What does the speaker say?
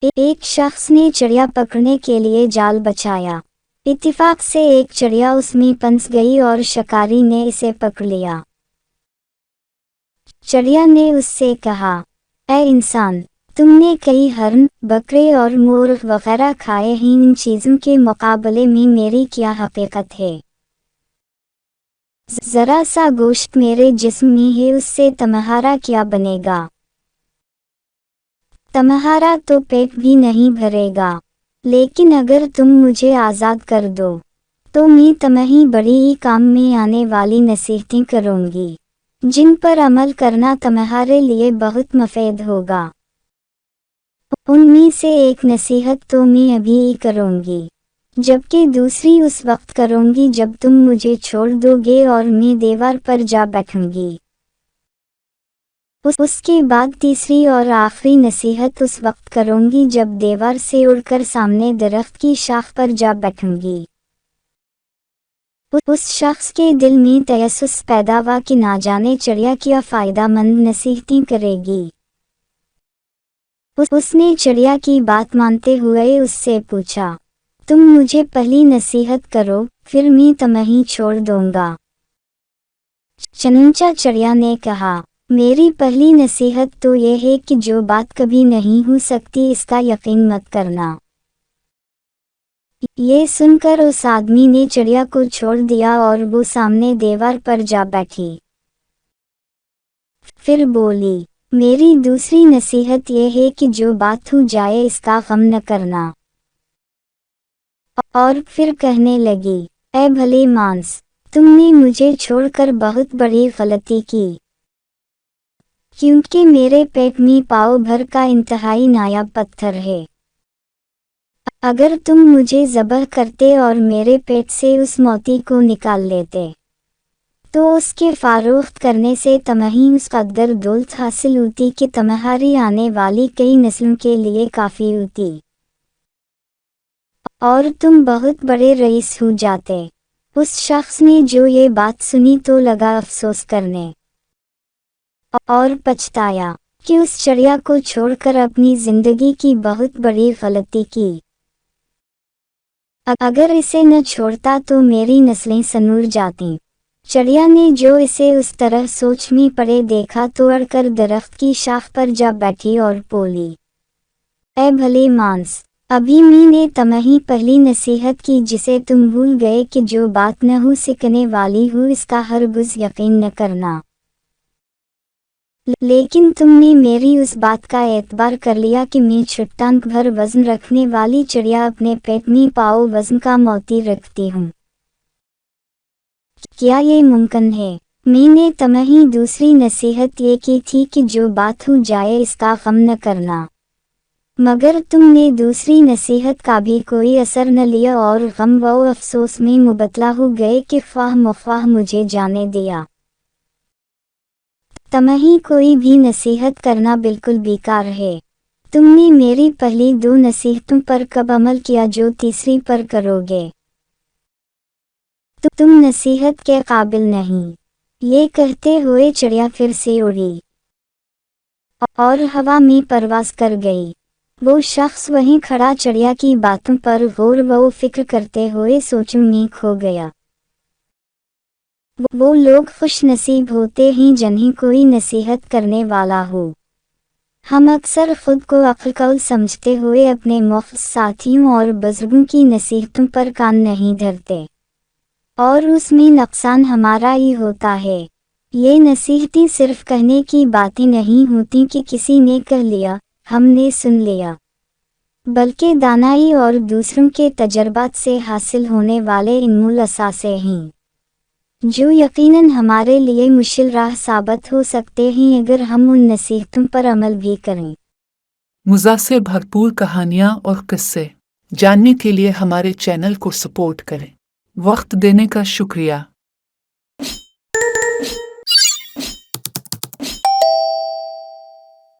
एक शख्स ने चिड़िया पकड़ने के लिए जाल बछाया। इत्तेफाक से एक चिड़िया उसमें फंस गई और शिकारी ने इसे पकड़ लिया। चिड़िया ने उससे कहा, ऐ इंसान, तुमने कई हरन, बकरे और मोर वगैरह खाए हैं, इन चीज़ों के मुकाबले में मेरी क्या हकीकत है? ज़रा सा गोश्त मेरे जिस्म में है, उससे तुम्हारा क्या बनेगा? तुम्हारा तो पेट भी नहीं भरेगा। लेकिन अगर तुम मुझे आज़ाद कर दो तो मैं तुम्हें बड़ी ही काम में आने वाली नसीहतें करूँगी, जिन पर अमल करना तुम्हारे लिए बहुत मुफीद होगा। उनमें से एक नसीहत तो मैं अभी ही करूँगी, जबकि दूसरी उस वक्त करूँगी जब तुम मुझे छोड़ दोगे और मैं दीवार पर जा बैठूँगी। उसके बाद तीसरी और आखिरी नसीहत उस वक्त करूँगी जब दीवार से उड़कर सामने दरख्त की शाख पर जा बैठूँगी। उस शख्स के दिल में तयस्सुस पैदा हुआ कि ना जाने चिड़िया क्या फ़ायदेमंद नसीहतें करेगी। उसने चिड़िया की बात मानते हुए उससे पूछा, तुम मुझे पहली नसीहत करो, फिर मैं तुम्हें छोड़ दूँगा। चुनांचे चिड़िया ने कहा, मेरी पहली नसीहत तो यह है कि जो बात कभी नहीं हो सकती इसका यकीन मत करना। ये सुनकर उस आदमी ने चिड़िया को छोड़ दिया और वो सामने दीवार पर जा बैठी। फिर बोली, मेरी दूसरी नसीहत यह है कि जो बात हो जाए इसका गम न करना। और फिर कहने लगी, ऐ भले मांस, तुमने मुझे छोड़कर बहुत बड़ी गलती की, क्योंकि मेरे पेट में पाव भर का इंतहाई नायाब पत्थर है। अगर तुम मुझे ज़बह करते और मेरे पेट से उस मोती को निकाल लेते तो उसके फ़रोख्त करने से तुम्हें उस कदर दौलत हासिल होती कि तुम्हारी आने वाली कई नस्लों के लिए काफ़ी होती, और तुम बहुत बड़े रईस हो जाते। उस शख्स ने जो ये बात सुनी तो लगा अफसोस करने और पछताया कि उस चिड़िया को छोड़कर अपनी ज़िंदगी की बहुत बड़ी गलती की। अगर इसे न छोड़ता तो मेरी नस्लें सनूर जातीं। चिड़िया ने जो इसे उस तरह सोच में पड़े देखा तो अड़कर दरख्त की शाख पर जा बैठी और बोली, ऐ भले मांस, अभी मैंने तुम्हें पहली नसीहत की जिसे तुम भूल गए कि जो बात न हो सकने वाली हो इसका हरगिज़ यकीन न करना। लेकिन तुमने मेरी उस बात का एतबार कर लिया कि मैं छुट्टांक भर वज़न रखने वाली चिड़िया अपने पेट में पाव वज़न का मोती रखती हूँ। क्या ये मुमकिन है? मैंने तुम्हें दूसरी नसीहत ये की थी कि जो बात हो जाए इसका गम न करना, मगर तुमने दूसरी नसीहत का भी कोई असर न लिया और गम व अफसोस में मुबतला हो गए कि ख्वाह मुख्वाह मुझे जाने दिया। तुम्हें कोई भी नसीहत करना बिल्कुल बेकार है। तुमने मेरी पहली दो नसीहतों पर कब अमल किया जो तीसरी पर करोगे? तुम नसीहत के काबिल नहीं। ये कहते हुए चिड़िया फिर से उड़ी और हवा में परवास कर गई। वो शख्स वहीं खड़ा चिड़िया की बातों पर गौर व फिक्र करते हुए सोचों में खो गया। वो लोग खुश नसीब होते हैं जिन्हें कोई नसीहत करने वाला हो। हम अक्सर खुद को अक्लकौल समझते हुए अपने मुख्तस साथियों और बुजुर्गों की नसीहतों पर कान नहीं धरते, और उसमें नुकसान हमारा ही होता है। ये नसीहतें सिर्फ कहने की बातें नहीं होती कि किसी ने कह लिया, हमने सुन लिया, बल्कि दानाई और दूसरों के तजर्बात से हासिल होने वाले इनमूल असासे हैं, जो यकीनन हमारे लिए मुश्किल राह साबित हो सकते हैं अगर हम उन नसीहतों पर अमल भी करें। मज़ा से भरपूर कहानियाँ और किस्से जानने के लिए हमारे चैनल को सपोर्ट करें। वक्त देने का शुक्रिया।